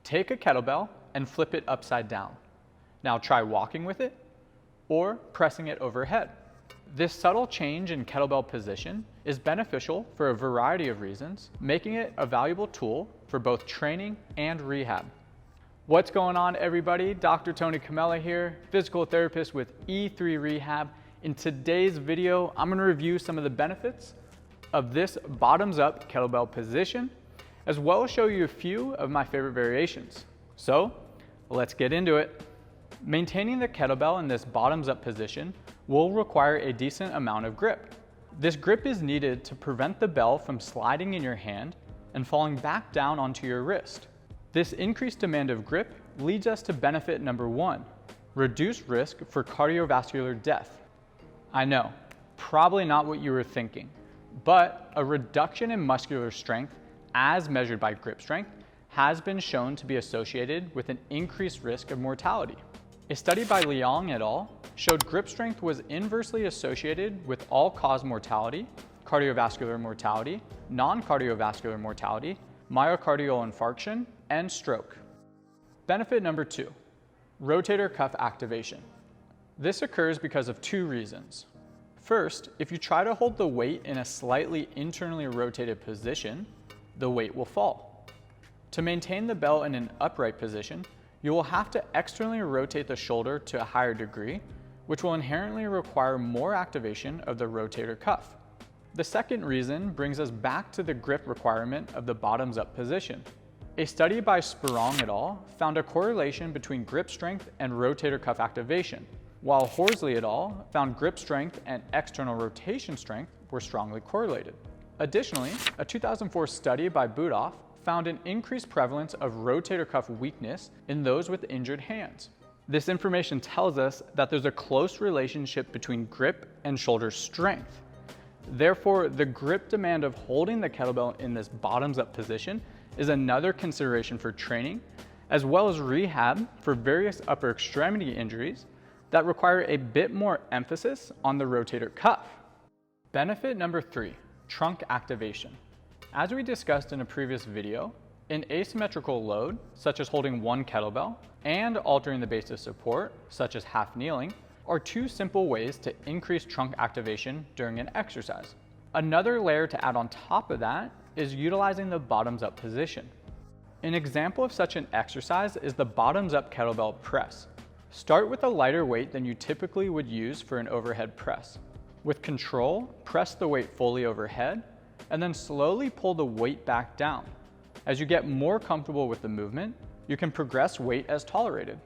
Take a kettlebell and flip it upside down. Now try walking with it or pressing it overhead. This subtle change in kettlebell position is beneficial for a variety of reasons, making it a valuable tool for both training and rehab. What's going on, everybody? Dr. Tony Camella here, physical therapist with E3 Rehab. In today's video, I'm going to review some of the benefits of this bottoms-up kettlebell position, as well as show you a few of my favorite variations. So let's get into it. Maintaining the kettlebell in this bottoms-up position will require a decent amount of grip. This grip is needed to prevent the bell from sliding in your hand and falling back down onto your wrist. This increased demand of grip leads us to benefit number 1, reduced risk for cardiovascular death. I know, probably not what you were thinking, but a reduction in muscular strength as measured by grip strength has been shown to be associated with an increased risk of mortality. A study by Liang et al. Showed grip strength was inversely associated with all-cause mortality, cardiovascular mortality, non-cardiovascular mortality, myocardial infarction, and stroke. Benefit number 2, rotator cuff activation. This occurs because of 2 reasons. First, if you try to hold the weight in a slightly internally rotated position, the weight will fall. To maintain the bell in an upright position, you will have to externally rotate the shoulder to a higher degree, which will inherently require more activation of the rotator cuff. The second reason brings us back to the grip requirement of the bottoms-up position. A study by Spurong et al. Found a correlation between grip strength and rotator cuff activation, while Horsley et al. Found grip strength and external rotation strength were strongly correlated. Additionally, a 2004 study by Budoff found an increased prevalence of rotator cuff weakness in those with injured hands. This information tells us that there's a close relationship between grip and shoulder strength. Therefore, the grip demand of holding the kettlebell in this bottoms-up position is another consideration for training, as well as rehab for various upper extremity injuries that require a bit more emphasis on the rotator cuff. Benefit number 3, trunk activation. As we discussed in a previous video, an asymmetrical load, such as holding one kettlebell, and altering the base of support, such as half kneeling, are 2 simple ways to increase trunk activation during an exercise. Another layer to add on top of that is utilizing the bottoms-up position. An example of such an exercise is the bottoms-up kettlebell press. Start with a lighter weight than you typically would use for an overhead press. With control, press the weight fully overhead, and then slowly pull the weight back down. As you get more comfortable with the movement, you can progress weight as tolerated.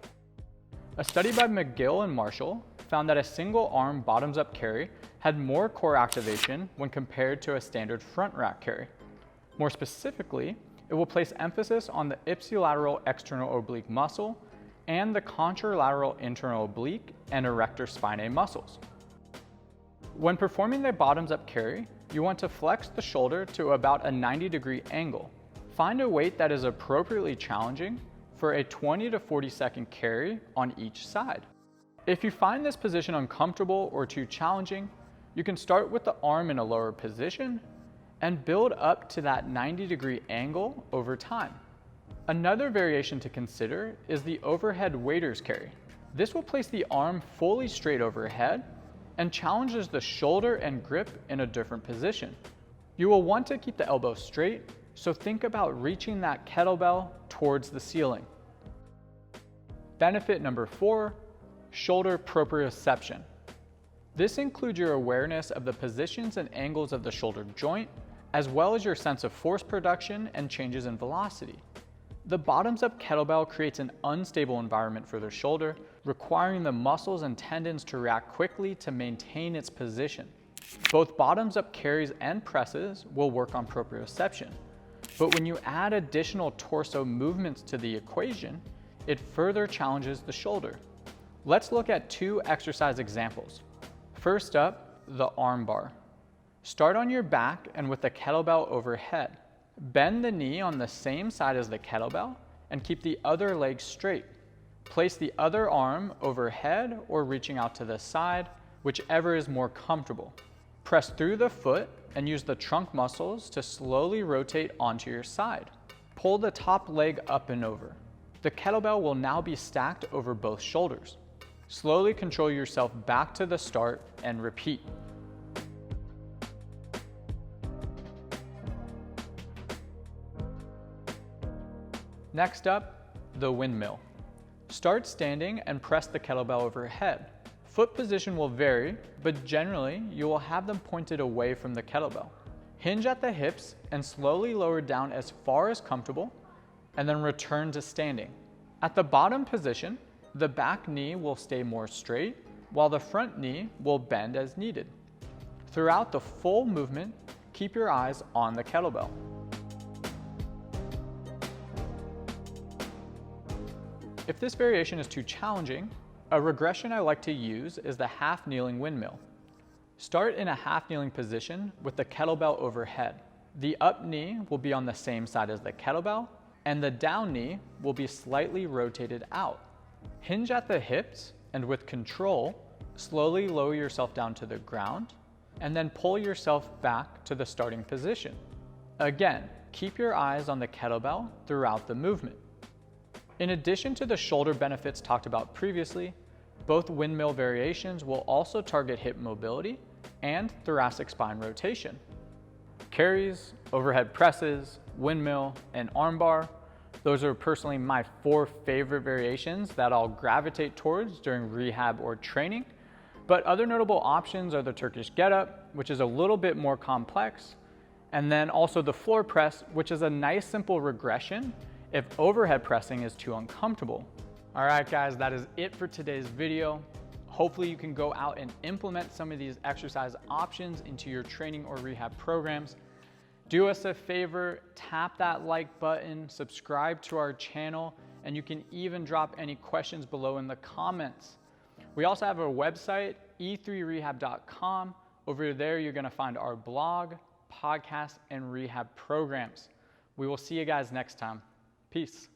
A study by McGill and Marshall found that a single arm bottoms-up carry had more core activation when compared to a standard front rack carry. More specifically, it will place emphasis on the ipsilateral external oblique muscle and the contralateral internal oblique and erector spinae muscles. When performing the bottoms-up carry, you want to flex the shoulder to about a 90-degree angle. Find a weight that is appropriately challenging for a 20 to 40 second carry on each side. If you find this position uncomfortable or too challenging, you can start with the arm in a lower position and build up to that 90-degree angle over time. Another variation to consider is the overhead waiter's carry. This will place the arm fully straight overhead and challenges the shoulder and grip in a different position. You will want to keep the elbow straight, so think about reaching that kettlebell towards the ceiling. Benefit number 4, shoulder proprioception. This includes your awareness of the positions and angles of the shoulder joint, as well as your sense of force production and changes in velocity. The bottoms-up kettlebell creates an unstable environment for the shoulder, requiring the muscles and tendons to react quickly to maintain its position. Both bottoms-up carries and presses will work on proprioception, but when you add additional torso movements to the equation, it further challenges the shoulder. Let's look at 2 exercise examples. First up, the arm bar. Start on your back and with the kettlebell overhead. Bend the knee on the same side as the kettlebell and keep the other leg straight. Place the other arm overhead or reaching out to the side, whichever is more comfortable. Press through the foot and use the trunk muscles to slowly rotate onto your side. Pull the top leg up and over. The kettlebell will now be stacked over both shoulders. Slowly control yourself back to the start and repeat. Next up, the windmill. Start standing and press the kettlebell overhead. Foot position will vary, but generally you will have them pointed away from the kettlebell. Hinge at the hips and slowly lower down as far as comfortable, and then return to standing. At the bottom position, the back knee will stay more straight, while the front knee will bend as needed. Throughout the full movement, keep your eyes on the kettlebell. If this variation is too challenging, a regression I like to use is the half kneeling windmill. Start in a half kneeling position with the kettlebell overhead. The up knee will be on the same side as the kettlebell, and the down knee will be slightly rotated out. Hinge at the hips, and with control, slowly lower yourself down to the ground, and then pull yourself back to the starting position. Again, keep your eyes on the kettlebell throughout the movement. In addition to the shoulder benefits talked about previously, both windmill variations will also target hip mobility and thoracic spine rotation. Carries, overhead presses, windmill, and armbar, those are personally my 4 favorite variations that I'll gravitate towards during rehab or training. But other notable options are the Turkish get-up, which is a little bit more complex, and then also the floor press, which is a nice simple regression if overhead pressing is too uncomfortable. All right, guys, that is it for today's video. Hopefully you can go out and implement some of these exercise options into your training or rehab programs. Do us a favor, tap that like button, subscribe to our channel, and you can even drop any questions below in the comments. We also have a website, e3rehab.com. Over there, you're gonna find our blog, podcast, and rehab programs. We will see you guys next time. Peace.